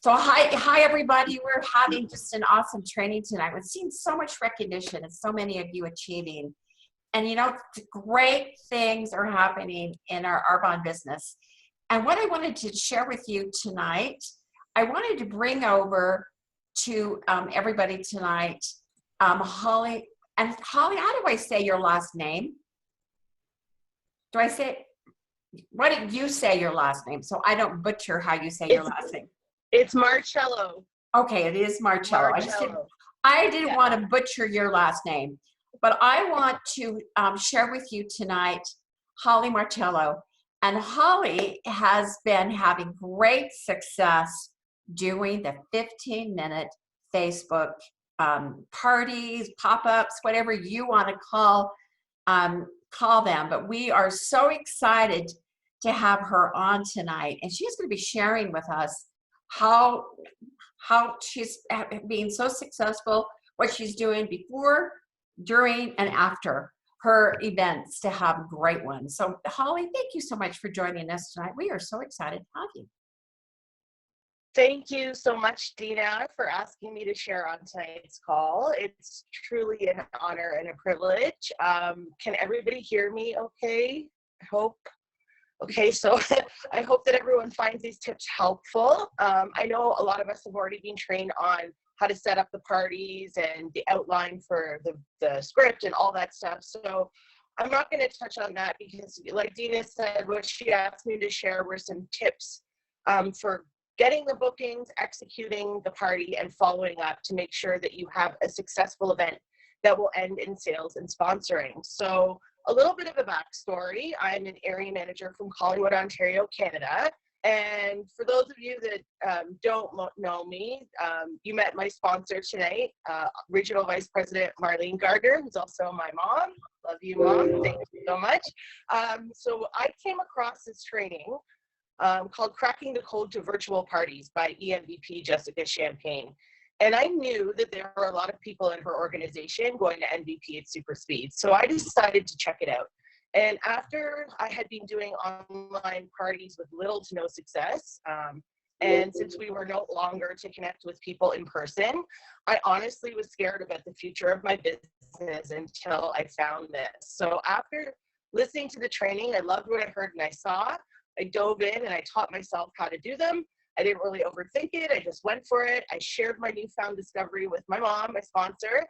So hi everybody. We're having just an awesome training tonight. We've seen so much recognition and so many of you achieving. And you know, great things are happening in our Arbonne business. And what I wanted to share with you tonight, I wanted to bring over to everybody tonight, Holly. And Holly, how do I say your last name? Do I say, what did you say your last name? So I don't butcher how you say your last name. It's Marchello. Okay, it is Marchello. I didn't want to butcher your last name, but I want to share with you tonight Holly Marchello. And Holly has been having great success doing the 15-minute Facebook parties, pop-ups, whatever you want to call them. But we are so excited to have her on tonight, and she's going to be sharing with us how she's being so successful, what she's doing before, during, and after her events to have great ones. So Holly, thank you so much for joining us tonight. We are so excited to have you. Thank you so much, Dina, for asking me to share on tonight's call. It's truly an honor and a privilege. Can everybody hear me okay? I hope. Okay, so I hope that everyone finds these tips helpful. I know a lot of us have already been trained on how to set up the parties and the outline for the script and all that stuff. So I'm not going to touch on that because, like Dina said, what she asked me to share were some tips for getting the bookings, executing the party, and following up to make sure that you have a successful event that will end in sales and sponsoring. So a little bit of a backstory. I'm an area manager from Collingwood, Ontario, Canada. And for those of you that don't know me, you met my sponsor tonight, Regional Vice President Marlene Gardner, who's also my mom. Love you, Mom. Thank you so much. So I came across this training called Cracking the Code to Virtual Parties by EMVP Jessica Champagne. And I knew that there were a lot of people in her organization going to MVP at super speed. So I decided to check it out. And after I had been doing online parties with little to no success, and since we were no longer to connect with people in person, I honestly was scared about the future of my business until I found this. So after listening to the training, I loved what I heard and I saw. I dove in and I taught myself how to do them. I didn't really overthink it. I just went for it. I shared my newfound discovery with my mom, my sponsor,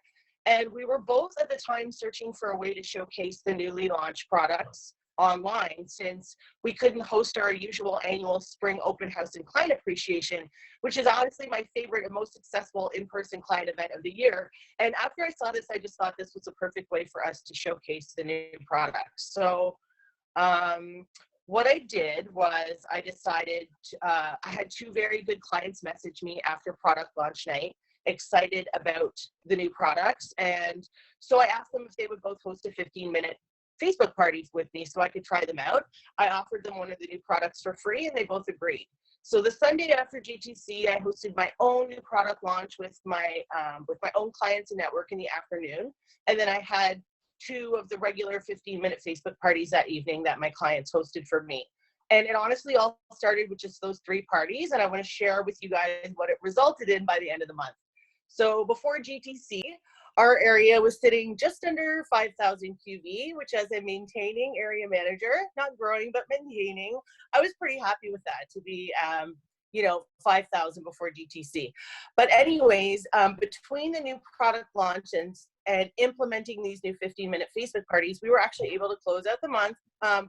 and we were both at the time searching for a way to showcase the newly launched products online since we couldn't host our usual annual spring open house and client appreciation, which is honestly my favorite and most successful in-person client event of the year. And after I saw this, I just thought this was a perfect way for us to showcase the new products. So what I did was I decided, I had two very good clients message me after product launch night, excited about the new products. And so I asked them if they would both host a 15-minute Facebook party with me so I could try them out. I offered them one of the new products for free and they both agreed. So the Sunday after GTC, I hosted my own new product launch with my own clients and network in the afternoon. And then I had two of the regular 15-minute Facebook parties that evening that my clients hosted for me. And it honestly all started with just those three parties. And I want to share with you guys what it resulted in by the end of the month. So before GTC, our area was sitting just under 5,000 QV, which as a maintaining area manager, not growing, but maintaining, I was pretty happy with that to be, 5,000 before GTC. But anyways, between the new product launch and implementing these new 15-minute Facebook parties, we were actually able to close out the month,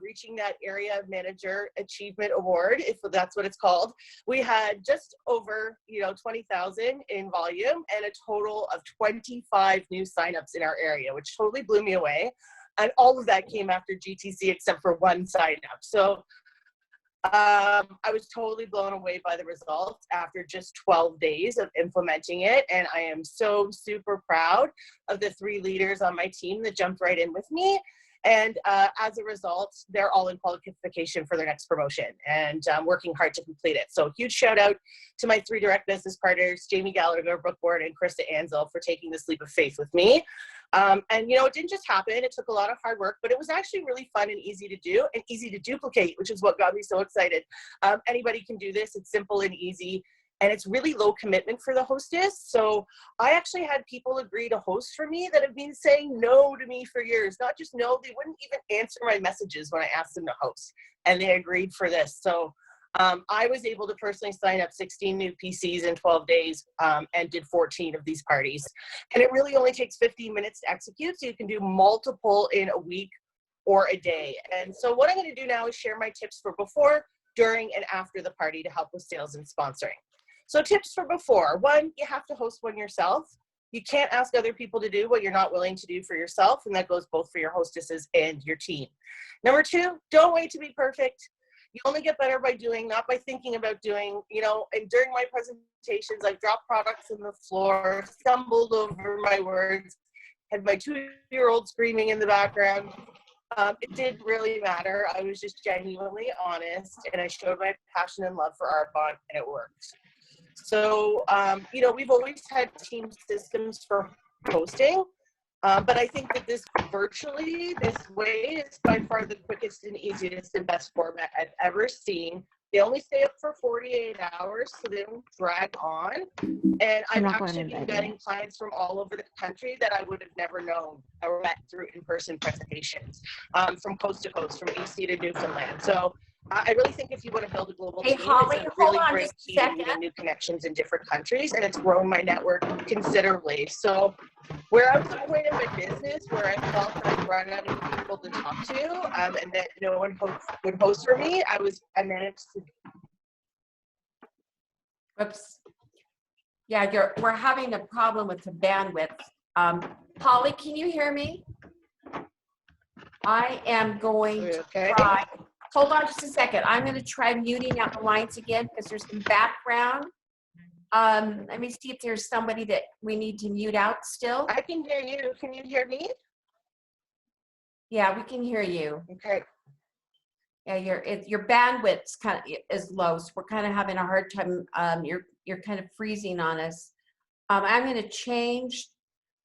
reaching that area manager achievement award, if that's what it's called. We had just over 20,000 in volume and a total of 25 new signups in our area, which totally blew me away. And all of that came after GTC except for one sign up. So I was totally blown away by the results after just 12 days of implementing it. And I am so super proud of the three leaders on my team that jumped right in with me. And as a result, they're all in qualification for their next promotion and working hard to complete it. So huge shout out to my three direct business partners, Jamie Gallagher, Brooke Ward, and Krista Ansel for taking this leap of faith with me. And it didn't just happen. It took a lot of hard work, but it was actually really fun and easy to do and easy to duplicate, which is what got me so excited. Anybody can do this. It's simple and easy. and it's really low commitment for the hostess. So I actually had people agree to host for me that have been saying no to me for years. Not just no, they wouldn't even answer my messages when I asked them to host, and they agreed for this. So I was able to personally sign up 16 new PCs in 12 days and did 14 of these parties. And it really only takes 15 minutes to execute, so you can do multiple in a week or a day. And so what I'm going to do now is share my tips for before, during, and after the party to help with sales and sponsoring. So tips for before. 1, you have to host one yourself. You can't ask other people to do what you're not willing to do for yourself, and that goes both for your hostesses and your team. Number 2, don't wait to be perfect. You only get better by doing, not by thinking about doing. You know, and during my presentations, I've dropped products on the floor, stumbled over my words, had my 2-year-old screaming in the background. It didn't really matter. I was just genuinely honest, and I showed my passion and love for Arbonne, and it worked. So, you know, we've always had team systems for hosting, but I think that this virtually, this way is by far the quickest and easiest and best format I've ever seen. They only stay up for 48 hours, so they don't drag on. And I've actually been getting clients from all over the country that I would have never known or met through in-person presentations, from coast to coast, from BC to Newfoundland. So I really think if you want to build a global team, Holly, it's a really great key to meeting new connections in different countries, and it's grown my network considerably. So where I was at a point in my business where I felt that I'd run out of people to talk to, and that no one would host for me, I managed to. Whoops. Yeah, we're having a problem with the bandwidth. Holly, can you hear me? I am going to try. Hold on just a second. I'm going to try muting out the lines again because there's some background. Let me see if there's somebody that we need to mute out still. I can hear you. Can you hear me? Yeah, we can hear you. Okay. Yeah, your bandwidth's kind of is low, so we're kind of having a hard time. You're kind of freezing on us. I'm going to change.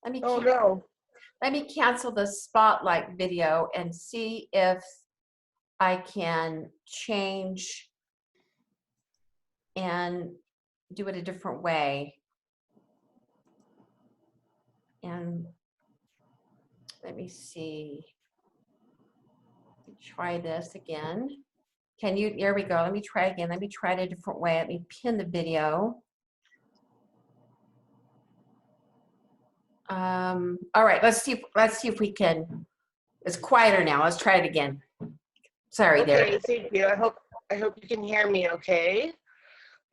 Let me cancel the spotlight video and see if I can change and do it a different way. And let me see. Try this again. Can you, there we go. Let me try again. Let me try it a different way. Let me pin the video. All right, let's see if we can, it's quieter now. Let's try it again. Sorry there. Okay, thank you. I hope you can hear me okay.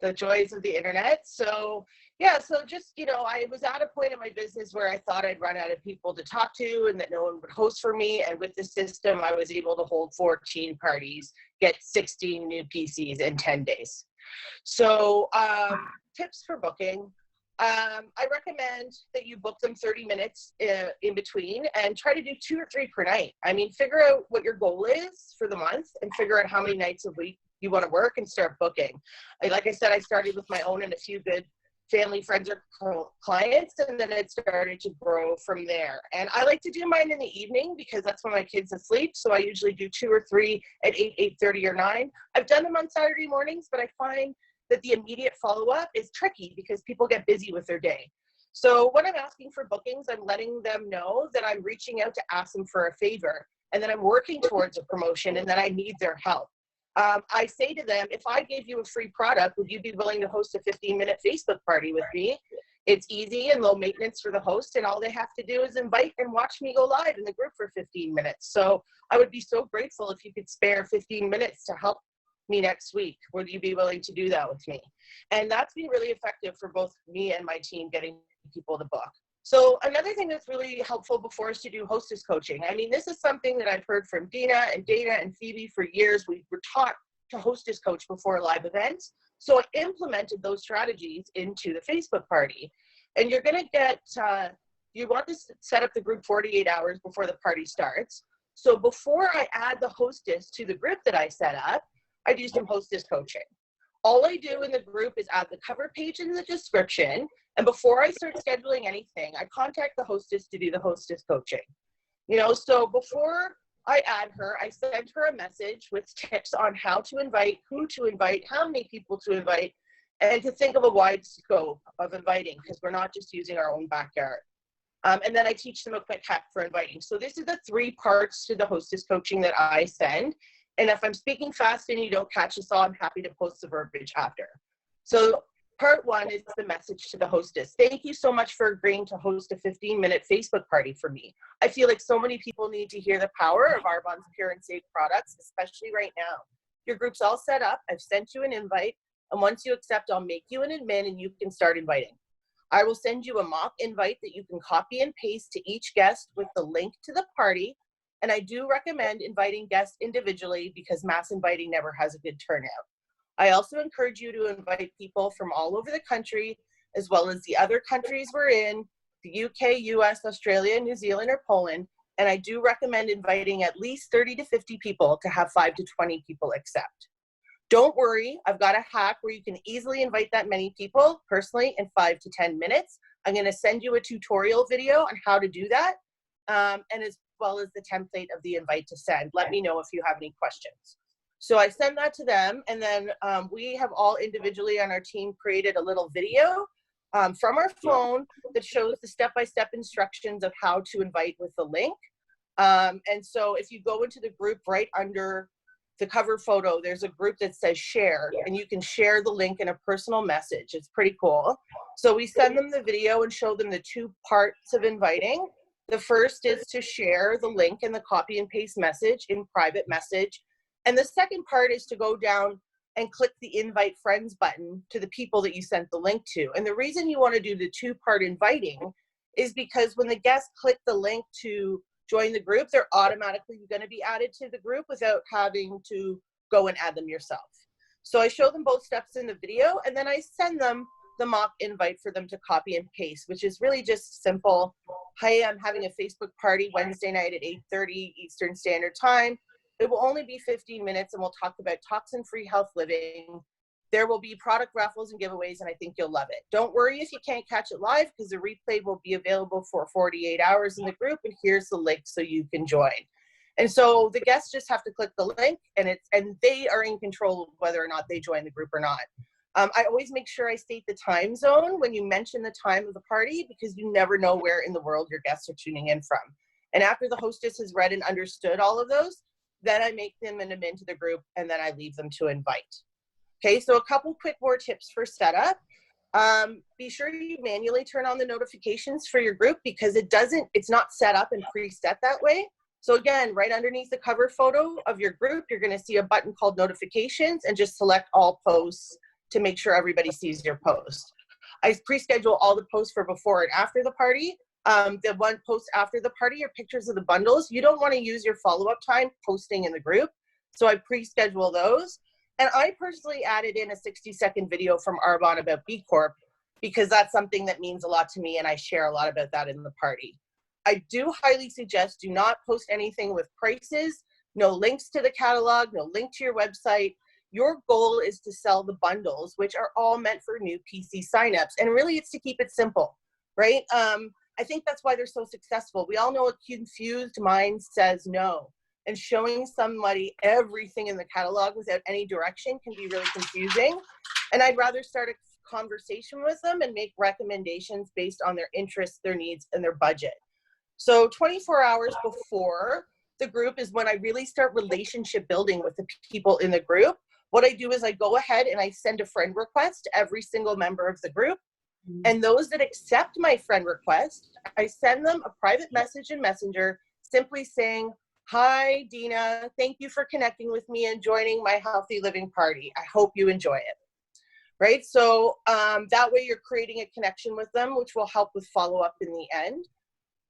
The joys of the internet. So yeah, so just, you know, I was at a point in my business where I thought I'd run out of people to talk to and that no one would host for me. And with the system, I was able to hold 14 parties, get 16 new PCs in 10 days. So tips for booking. I recommend that you book them 30 minutes in between and try to do 2 or 3 per night. I mean, figure out what your goal is for the month and figure out how many nights a week you want to work and start booking. Like I said, I started with my own and a few good family, friends, or clients, and then it started to grow from there. And I like to do mine in the evening because that's when my kids are asleep. So I usually do 2 or 3 at 8, 8:30, or 9. I've done them on Saturday mornings, but I find that the immediate follow-up is tricky because people get busy with their day. So when I'm asking for bookings, I'm letting them know that I'm reaching out to ask them for a favor and that I'm working towards a promotion and that I need their help. I say to them, if I gave you a free product, would you be willing to host a 15-minute Facebook party with me? It's easy and low maintenance for the host, and all they have to do is invite and watch me go live in the group for 15 minutes. So I would be so grateful if you could spare 15 minutes to help me next week. Would you be willing to do that with me? And that's been really effective for both me and my team getting people to book. So another thing that's really helpful before is to do hostess coaching. I mean, this is something that I've heard from Dina and Dana and Phoebe for years. We were taught to hostess coach before live events. So I implemented those strategies into the Facebook party. And you're going to get, you want to set up the group 48 hours before the party starts. So before I add the hostess to the group that I set up, I do some hostess coaching. All I do in the group is add the cover page in the description. And before I start scheduling anything, I contact the hostess to do the hostess coaching. You know, so before I add her, I send her a message with tips on how to invite, who to invite, how many people to invite, and to think of a wide scope of inviting, because we're not just using our own backyard. And then I teach them a quick hack for inviting. So this is the 3 parts to the hostess coaching that I send. And if I'm speaking fast and you don't catch this all, I'm happy to post the verbiage after. So part 1 is the message to the hostess. Thank you so much for agreeing to host a 15-minute Facebook party for me. I feel like so many people need to hear the power of Arbonne's Pure and Safe products, especially right now. Your group's all set up. I've sent you an invite. And once you accept, I'll make you an admin and you can start inviting. I will send you a mock invite that you can copy and paste to each guest with the link to the party. And I do recommend inviting guests individually because mass inviting never has a good turnout. I also encourage you to invite people from all over the country, as well as the other countries we're in, the UK, US, Australia, New Zealand, or Poland. And I do recommend inviting at least 30 to 50 people to have 5 to 20 people accept. Don't worry, I've got a hack where you can easily invite that many people personally in 5 to 10 minutes. I'm going to send you a tutorial video on how to do that, and as well as the template of the invite to send. Let me know if you have any questions. So I send that to them, and then we have all individually on our team created a little video from our phone that shows the step-by-step instructions of how to invite with the link. And so if you go into the group right under the cover photo, there's a group that says share, and you can share the link in a personal message. It's pretty cool. So we send them the video and show them the 2 parts of inviting. The first is to share the link in the copy and paste message in private message. And the second part is to go down and click the invite friends button to the people that you sent the link to. And the reason you want to do the 2-part inviting is because when the guests click the link to join the group, they're automatically going to be added to the group without having to go and add them yourself. So I show them both steps in the video, and then I send them the mock invite for them to copy and paste, which is really just simple. Hi, I'm having a Facebook party Wednesday night at 8:30 Eastern Standard Time. It will only be 15 minutes, and we'll talk about toxin-free health living. There will be product raffles and giveaways, and I think you'll love it. Don't worry if you can't catch it live, because the replay will be available for 48 hours in the group, and here's the link so you can join. And so the guests just have to click the link, and they are in control of whether or not they join the group or not. I always make sure I state the time zone when you mention the time of the party, because you never know where in the world your guests are tuning in from. And after the hostess has read and understood all of those, then I make them an admin to the group, and then I leave them to invite. Okay, so a couple quick more tips for setup. Be sure you manually turn on the notifications for your group, because it's not set up and preset that way. So again, right underneath the cover photo of your group, you're going to see a button called notifications, and just select all posts to make sure everybody sees your post. I pre-schedule all the posts for before and after the party. The one post after the party are pictures of the bundles. You don't want to use your follow-up time posting in the group, so I pre-schedule those. And I personally added in a 60-second video from Arbonne about B Corp, because that's something that means a lot to me, and I share a lot about that in the party. I do highly suggest do not post anything with prices, no links to the catalog, no link to your website. Your goal is to sell the bundles, which are all meant for new PC signups. And really, it's to keep it simple, right? I think that's why they're so successful. We all know a confused mind says no. And showing somebody everything in the catalog without any direction can be really confusing. And I'd rather start a conversation with them and make recommendations based on their interests, their needs, and their budget. So 24 hours before the group is when I really start relationship building with the people in the group. What I do is I go ahead and I send a friend request to every single member of the group. And those that accept my friend request, I send them a private message in Messenger simply saying, "Hi, Dina, thank you for connecting with me and joining my healthy living party. I hope you enjoy it." Right? So that way you're creating a connection with them, which will help with follow-up in the end.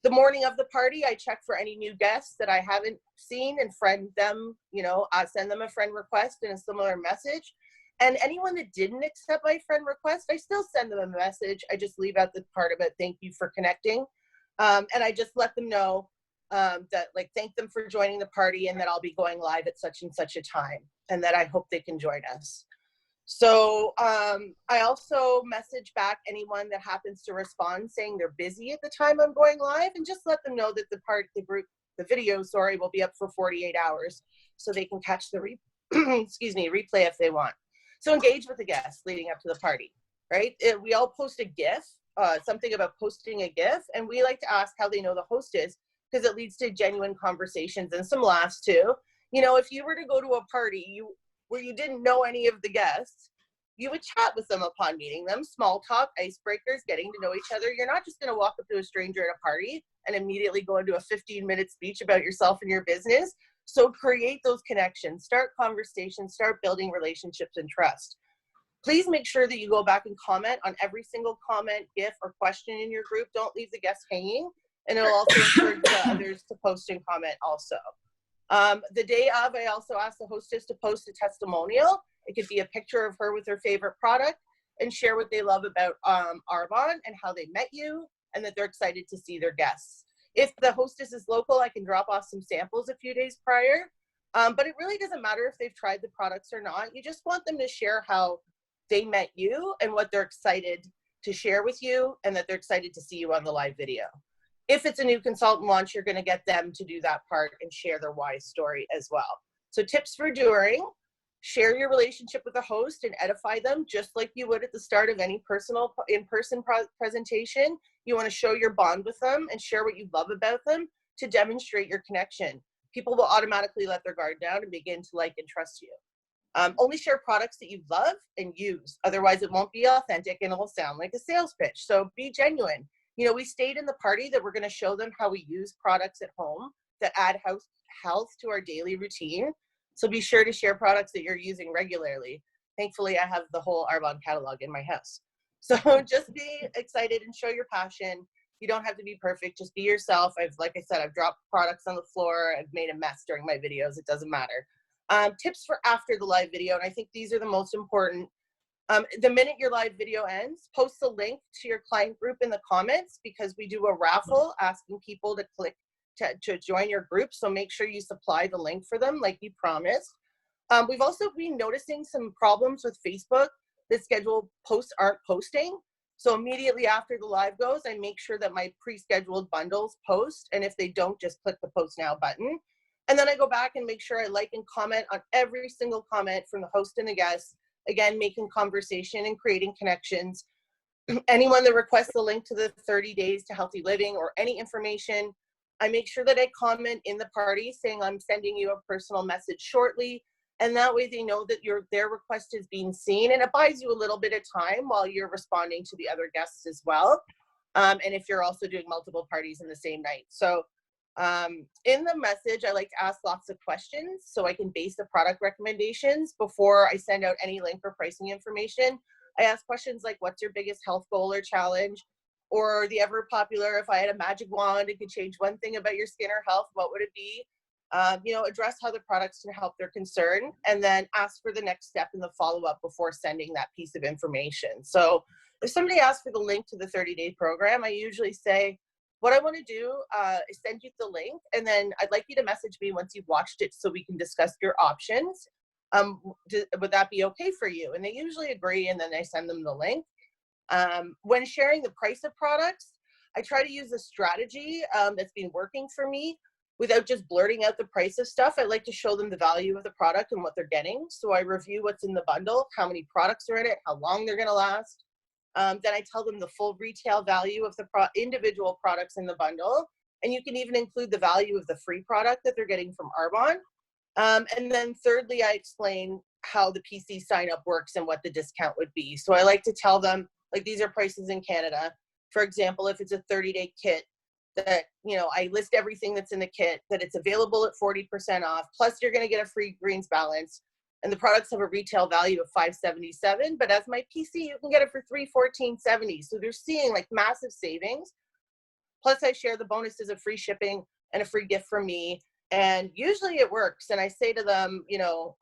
The morning of the party, I check for any new guests that I haven't seen and friend them, I send them a friend request and a similar message. And anyone that didn't accept my friend request, I still send them a message. I just leave out the part about thank you for connecting. And I just let them know that, thank them for joining the party, and that I'll be going live at such and such a time, and that I hope they can join us. So I also message back anyone that happens to respond saying they're busy at the time I'm going live, and just let them know that the video will be up for 48 hours, so they can catch the replay if they want. So engage with the guests leading up to the party, right? We all post a GIF, something about posting a GIF, and we like to ask how they know the host is, because it leads to genuine conversations and some laughs too. You know, if you were to go to a party where you didn't know any of the guests, you would chat with them upon meeting them, small talk, icebreakers, getting to know each other. You're not just going to walk up to a stranger at a party and immediately go into a 15-minute speech about yourself and your business. So create those connections, start conversations, start building relationships and trust. Please make sure that you go back and comment on every single comment, GIF, or question in your group. Don't leave the guests hanging, and it'll also encourage the others to post and comment also. The day of, I also ask the hostess to post a testimonial. It could be a picture of her with her favorite product and share what they love about Arbonne and how they met you and that they're excited to see their guests. If the hostess is local, I can drop off some samples a few days prior. But it really doesn't matter if they've tried the products or not. You just want them to share how they met you and what they're excited to share with you, and that they're excited to see you on the live video. If it's a new consultant launch, you're going to get them to do that part and share their why story as well. So tips for during: share your relationship with the host and edify them just like you would at the start of any in-person presentation. You want to show your bond with them and share what you love about them to demonstrate your connection. People will automatically let their guard down and begin to like and trust you. Only share products that you love and use. Otherwise, it won't be authentic and it will sound like a sales pitch. So be genuine. You know, we stayed in the party that we're going to show them how we use products at home that add health to our daily routine. So be sure to share products that you're using regularly. Thankfully, I have the whole Arbonne catalog in my house. So just be excited and show your passion. You don't have to be perfect. Just be yourself. Like I said, I've dropped products on the floor. I've made a mess during my videos. It doesn't matter. Tips for after the live video, and I think these are the most important. The minute your live video ends, post the link to your client group in the comments, because we do a raffle asking people to click to join your group. So make sure you supply the link for them like you promised. We've also been noticing some problems with Facebook that scheduled posts aren't posting. So immediately after the live goes, I make sure that my pre-scheduled bundles post. And if they don't, just click the post now button. And then I go back and make sure I like and comment on every single comment from the host and the guests. Again, making conversation and creating connections. Anyone that requests the link to the 30 days to healthy living or any information, I make sure that I comment in the party saying I'm sending you a personal message shortly. And that way they know that their request is being seen, and it buys you a little bit of time while you're responding to the other guests as well. And if you're also doing multiple parties in the same night. So in the message, I like to ask lots of questions so I can base the product recommendations before I send out any link or pricing information. I ask questions like, what's your biggest health goal or challenge? Or the ever popular, if I had a magic wand, it could change one thing about your skin or health, what would it be? Address how the products can help their concern, and then ask for the next step in the follow-up before sending that piece of information. So if somebody asks for the link to the 30-day program, I usually say, what I want to do is send you the link, and then I'd like you to message me once you've watched it so we can discuss your options. Would that be okay for you? And they usually agree, and then I send them the link. When sharing the price of products, I try to use a strategy that's been working for me without just blurting out the price of stuff. I like to show them the value of the product and what they're getting. So I review what's in the bundle, how many products are in it, how long they're going to last. Then I tell them the full retail value of the individual products in the bundle. And you can even include the value of the free product that they're getting from Arbonne. And then thirdly, I explain how the PC sign up works and what the discount would be. So I like to tell them, like, these are prices in Canada. For example, if it's a 30-day kit, that, I list everything that's in the kit, that it's available at 40% off, plus you're going to get a free greens balance. And the products have a retail value of $577, but as my PC, you can get it for $314.70. So they're seeing like massive savings. Plus I share the bonuses of free shipping and a free gift from me. And usually it works. And I say to them,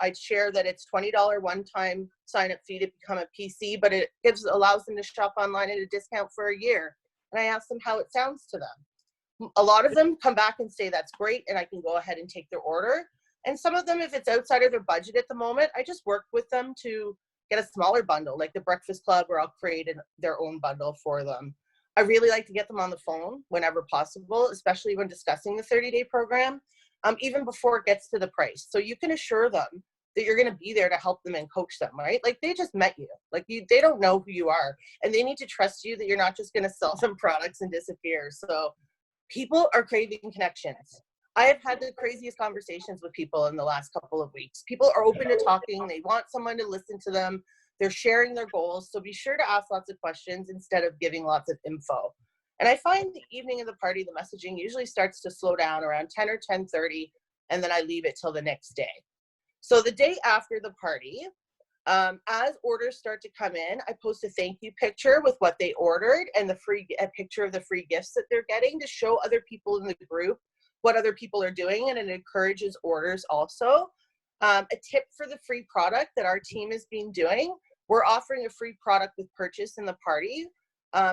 I'd share that it's $20 one-time sign-up fee to become a PC, but it allows them to shop online at a discount for a year. And I ask them how it sounds to them. A lot of them come back and say that's great, and I can go ahead and take their order. And some of them, if it's outside of their budget at the moment, I just work with them to get a smaller bundle, like the Breakfast Club, where I'll create their own bundle for them. I really like to get them on the phone whenever possible, especially when discussing the 30-day program, even before it gets to the price. So you can assure them that you're going to be there to help them and coach them, right? Like they just met you, like they don't know who you are, and they need to trust you that you're not just going to sell them products and disappear. So people are craving connections. I have had the craziest conversations with people in the last couple of weeks. People are open to talking. They want someone to listen to them. They're sharing their goals. So be sure to ask lots of questions instead of giving lots of info. And I find the evening of the party, the messaging usually starts to slow down around 10 or 10:30, and then I leave it till the next day. So the day after the party, as orders start to come in, I post a thank you picture with what they ordered and a picture of the free gifts that they're getting to show other people in the group what other people are doing, and it encourages orders also. A tip for the free product that our team has been doing, we're offering a free product with purchase in the party.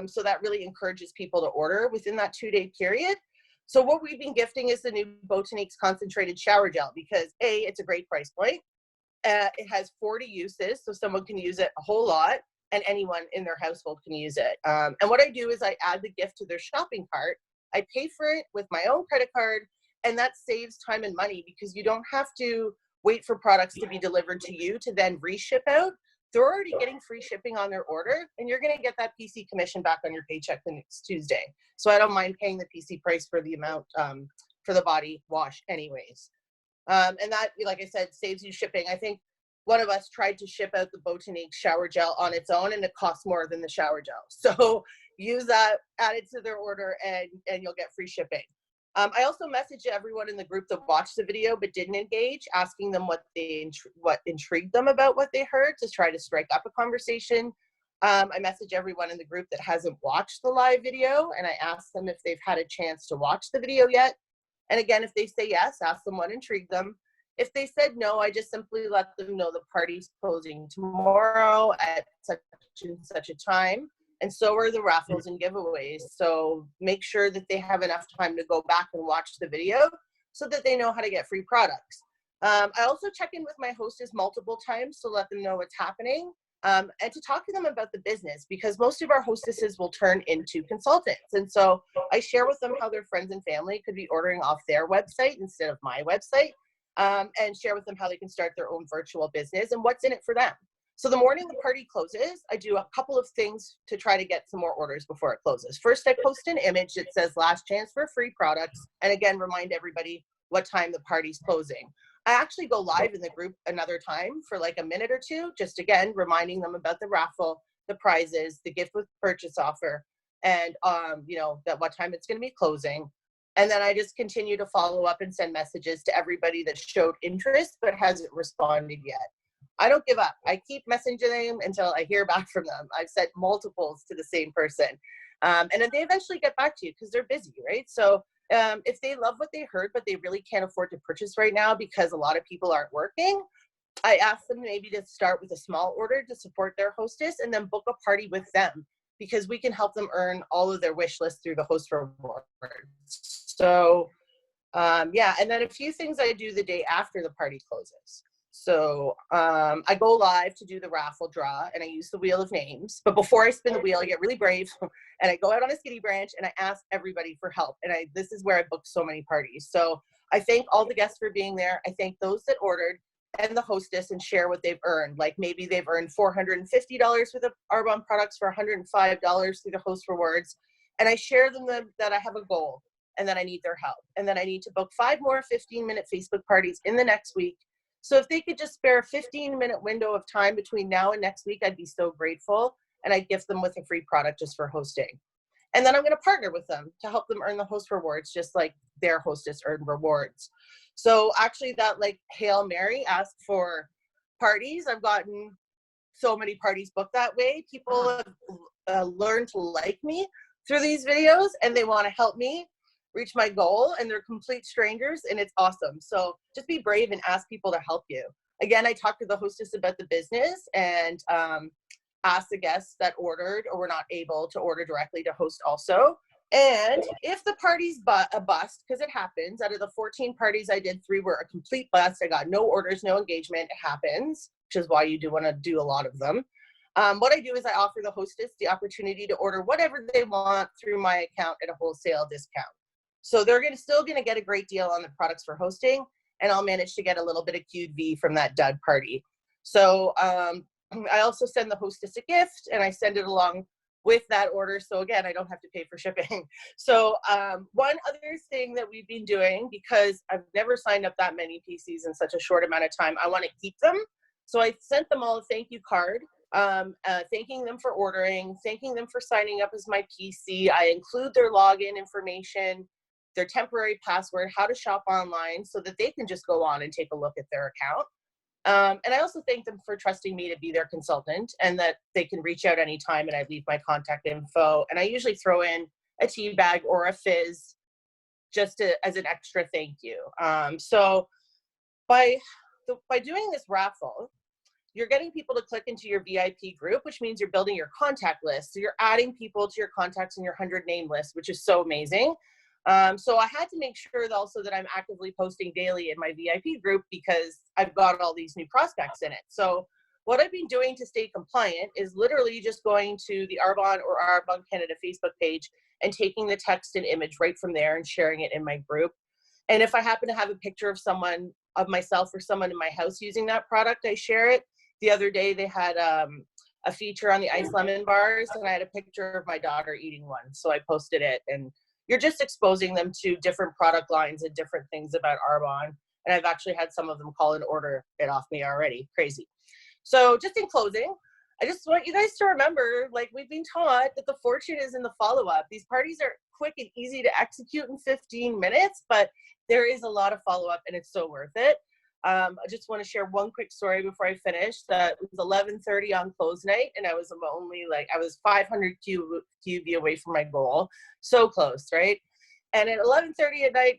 So that really encourages people to order within that 2-day period. So what we've been gifting is the new Botanique's concentrated shower gel because A, it's a great price point. It has 40 uses, so someone can use it a whole lot, and anyone in their household can use it. And what I do is I add the gift to their shopping cart. I pay for it with my own credit card, and that saves time and money because you don't have to wait for products to be delivered to you to then reship out. They're already getting free shipping on their order, and you're going to get that PC commission back on your paycheck the next Tuesday. So I don't mind paying the PC price for the amount for the body wash anyways. And that, like I said, saves you shipping. I think one of us tried to ship out the Botanique shower gel on its own, and it costs more than the shower gel. So use that, add it to their order, and you'll get free shipping. I also messaged everyone in the group that watched the video but didn't engage, asking them what intrigued them about what they heard to try to strike up a conversation. I messaged everyone in the group that hasn't watched the live video, and I asked them if they've had a chance to watch the video yet. And again, if they say yes, ask them what intrigued them. If they said no, I just simply let them know the party's closing tomorrow at such and such a time. And so are the raffles and giveaways. So make sure that they have enough time to go back and watch the video so that they know how to get free products. I also check in with my hostess multiple times to let them know what's happening and to talk to them about the business, because most of our hostesses will turn into consultants. And so I share with them how their friends and family could be ordering off their website instead of my website, and share with them how they can start their own virtual business and what's in it for them. So the morning the party closes, I do a couple of things to try to get some more orders before it closes. First, I post an image that says last chance for free products, and again, remind everybody what time the party's closing. I actually go live in the group another time for like a minute or two, just again, reminding them about the raffle, the prizes, the gift with purchase offer, and that what time it's going to be closing. And then I just continue to follow up and send messages to everybody that showed interest but hasn't responded yet. I don't give up. I keep messaging them until I hear back from them. I've sent multiples to the same person. And then they eventually get back to you because they're busy, right? So if they love what they heard, but they really can't afford to purchase right now because a lot of people aren't working, I ask them maybe to start with a small order to support their hostess and then book a party with them, because we can help them earn all of their wish list through the host rewards. So yeah, and then a few things I do the day after the party closes. So I go live to do the raffle draw, and I use the wheel of names. But before I spin the wheel, I get really brave, and I go out on a skinny branch, and I ask everybody for help. And this is where I book so many parties. So I thank all the guests for being there. I thank those that ordered and the hostess, and share what they've earned. Like maybe they've earned $450 with the Arbonne products for $105 through the host rewards. And I share them that I have a goal and that I need their help. And then I need to book 5 more 15-minute Facebook parties in the next week. So if they could just spare a 15-minute window of time between now and next week, I'd be so grateful. And I'd gift them with a free product just for hosting. And then I'm going to partner with them to help them earn the host rewards, just like their hostess earned rewards. So actually that like Hail Mary asked for parties. I've gotten so many parties booked that way. People have learned to like me through these videos, and they want to help me reach my goal, and they're complete strangers, and it's awesome. So just be brave and ask people to help you. Again, I talked to the hostess about the business and asked the guests that ordered or were not able to order directly to host also. And if the party's a bust, because it happens, out of the 14 parties I did, 3 were a complete bust. I got no orders, no engagement. It happens, which is why you do want to do a lot of them. What I do is I offer the hostess the opportunity to order whatever they want through my account at a wholesale discount. So they're still going to get a great deal on the products for hosting, and I'll manage to get a little bit of QV from that dud party. So I also send the hostess a gift, and I send it along with that order. So again, I don't have to pay for shipping. So one other thing that we've been doing, because I've never signed up that many PCs in such a short amount of time, I want to keep them. So I sent them all a thank you card, thanking them for ordering, thanking them for signing up as my PC. I include their login information, their temporary password, how to shop online, so that they can just go on and take a look at their account. And I also thank them for trusting me to be their consultant, and that they can reach out anytime, and I leave my contact info. And I usually throw in a tea bag or a fizz just as an extra thank you. So by doing this raffle, you're getting people to click into your VIP group, which means you're building your contact list. So you're adding people to your contacts in your 100 name list, which is so amazing. So I had to make sure also that I'm actively posting daily in my VIP group, because I've got all these new prospects in it. So what I've been doing to stay compliant is literally just going to the Arbonne or Arbonne Canada Facebook page and taking the text and image right from there and sharing it in my group. And if I happen to have a picture of someone, of myself or someone in my house using that product, I share it. The other day they had a feature on the ice lemon bars, and I had a picture of my daughter eating one. So I posted it, and you're just exposing them to different product lines and different things about Arbonne. And I've actually had some of them call and order it off me already. Crazy. So just in closing, I just want you guys to remember, like we've been taught, that the fortune is in the follow-up. These parties are quick and easy to execute in 15 minutes, but there is a lot of follow-up, and it's so worth it. I just want to share one quick story before I finish. That it was 11:30 on close night, and I was 500 QV away from my goal. So close, right? And at 11:30 at night,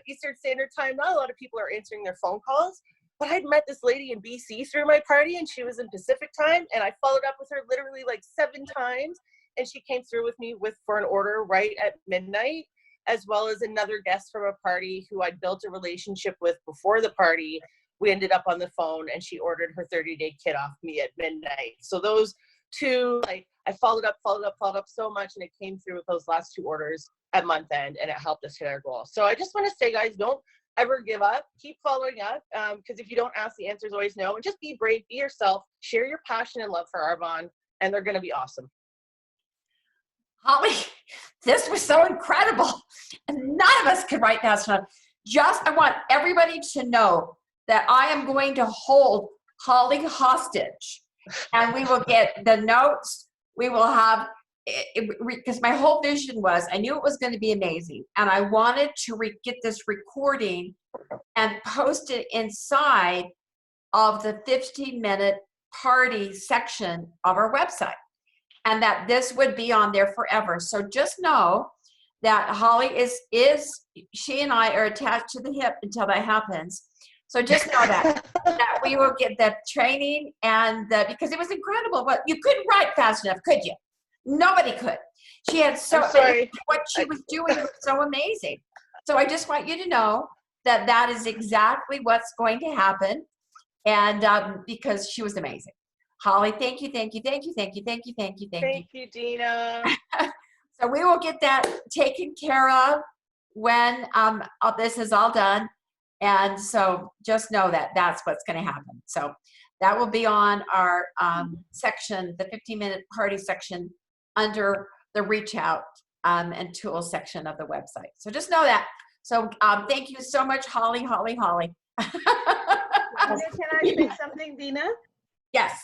Eastern Standard Time, not a lot of people are answering their phone calls, but I'd met this lady in BC through my party, and she was in Pacific Time, and I followed up with her literally like 7 times, and she came through with me for an order right at midnight, as well as another guest from a party who I'd built a relationship with before the party. We ended up on the phone, and she ordered her 30-day kit off me at midnight. So those two, like, I followed up so much, and it came through with those last 2 orders at month end, and it helped us hit our goal. So I just want to say, guys, don't ever give up. Keep following up, because if you don't ask, the answer is always no. And just be brave, be yourself, share your passion and love for Arbonne, and they're going to be awesome. Holly, this was so incredible. And none of us could write that stuff. I want everybody to know that I am going to hold Holly hostage, and we will get the notes. We will have, because my whole vision was, I knew it was going to be amazing, and I wanted to get this recording and post it inside of the 15-minute party section of our website, and that this would be on there forever. So just know that Holly she and I are attached to the hip until that happens. So just know that we will get the training, and because it was incredible. But you couldn't write fast enough, could you? Nobody could. She had what she was doing was so amazing. So I just want you to know that that is exactly what's going to happen, and because she was amazing. Holly, thank you, thank you, thank you, thank you, thank you, thank you, thank you. Thank you, Dina. So we will get that taken care of when this is all done. And so just know that that's what's going to happen. So that will be on our section, the 15-minute party section, under the reach out and tools section of the website. So just know that. So thank you so much, Holly. Can I say something, Dina? Yes.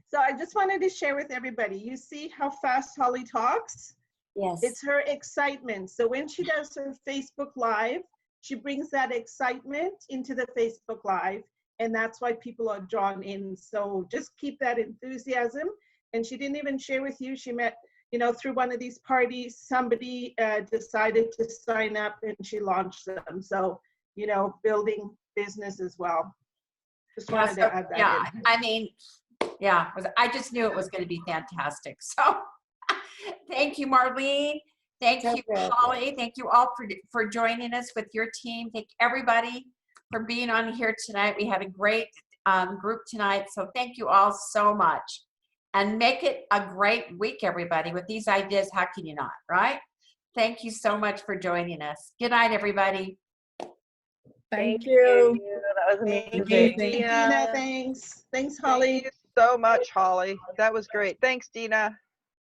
So I just wanted to share with everybody, you see how fast Holly talks? Yes. It's her excitement. So when she does her Facebook Live, she brings that excitement into the Facebook Live, and that's why people are drawn in. So just keep that enthusiasm. And she didn't even share with you, she met, through one of these parties, somebody decided to sign up, and she launched them. So, building business as well. Just wanted to add that in. I mean, I just knew it was going to be fantastic. So thank you, Marlene. Thank you, Holly. Thank you all for joining us with your team. Thank everybody for being on here tonight. We had a great group tonight. So thank you all so much. And make it a great week, everybody. With these ideas, how can you not, right? Thank you so much for joining us. Good night, everybody. Thank you. That was Thank amazing. you, Amazing. Dina. Thanks. Thanks, Holly. Thank you so much, Holly. That was great. Thanks, Dina.